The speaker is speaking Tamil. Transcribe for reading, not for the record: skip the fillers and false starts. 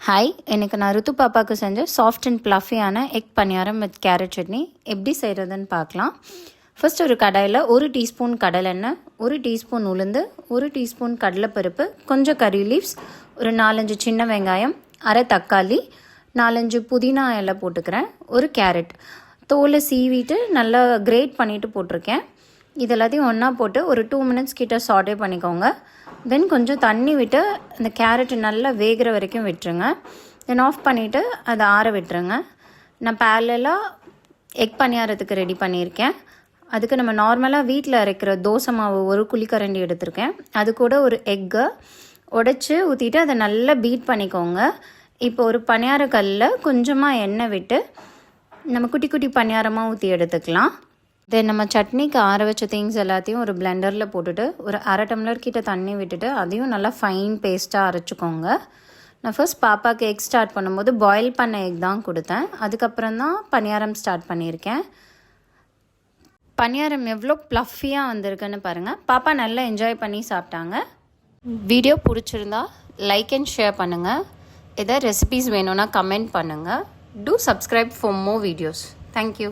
ஹாய், எனக்கு நான் ருத்து பாப்பாவுக்கு செஞ்ச சாஃப்ட் அண்ட் ப்ளஃபியான egg paniyaram with carrot chutney எப்படி செய்கிறதுன்னு பார்க்கலாம். ஃபர்ஸ்ட் ஒரு கடாயில் 1 டீஸ்பூன் கடலெண்ணெய், 1 டீஸ்பூன் உளுந்து, 1 டீஸ்பூன் கடலைப்பருப்பு, கொஞ்சம் கறி லீவ்ஸ், ஒரு 4-5 சின்ன வெங்காயம், அரை தக்காளி, 4-5 புதினா இலை போட்டுக்கிறேன், ஒரு கேரட் தோலை சீவிட்டு நல்லா கிரேட் பண்ணிவிட்டு போட்டிருக்கேன். இது எல்லாத்தையும் ஒன்றா போட்டு ஒரு 2 மினிட்ஸ் கிட்ட சாட்டே பண்ணிக்கோங்க. தென் கொஞ்சம் தண்ணி விட்டு அந்த கேரட்டு நல்லா வேகிற வரைக்கும் விட்டுருங்க. தென் ஆஃப் பண்ணிவிட்டு அதை ஆற விட்டுருங்க. நான் பேரலாக எக் பணியாரத்துக்கு ரெடி பண்ணியிருக்கேன். அதுக்கு நம்ம நார்மலாக வீட்டில் அரைக்கிற தோசை மாவு 1 குழிக்கரண்டி எடுத்திருக்கேன். அது கூட ஒரு எக்கை உடைச்சி ஊற்றிட்டு அதை நல்லா பீட் பண்ணிக்கோங்க. இப்போ ஒரு பணியார கல்லில் கொஞ்சமாக எண்ணெய் விட்டு நம்ம குட்டி குட்டி பணியாரமாக ஊற்றி எடுத்துக்கலாம். தென் நம்ம சட்னிக்கு ஆற வச்ச திங்ஸ் எல்லாத்தையும் ஒரு பிளெண்டரில் போட்டுட்டு ஒரு அரை டம்ளர் கிட்ட தண்ணி விட்டுட்டு அதையும் நல்லா ஃபைன் பேஸ்ட்டாக அரைச்சிக்கோங்க. நான் ஃபர்ஸ்ட் பாப்பாவுக்கு எக் ஸ்டார்ட் பண்ணும்போது பாயில் பண்ண எக் தான் கொடுத்தேன். அதுக்கப்புறம் தான் பணியாரம் ஸ்டார்ட் பண்ணியிருக்கேன். பணியாரம் எவ்வளோ ப்ளஃபியாக வந்திருக்குன்னு பாருங்கள். பாப்பா நல்லா என்ஜாய் பண்ணி சாப்பிட்டாங்க. வீடியோ பிடிச்சிருந்தா லைக் அண்ட் ஷேர் பண்ணுங்கள். எதாவது ரெசிபீஸ் வேணும்னா கமெண்ட் பண்ணுங்கள். Two subscribe for more videos. Thank you.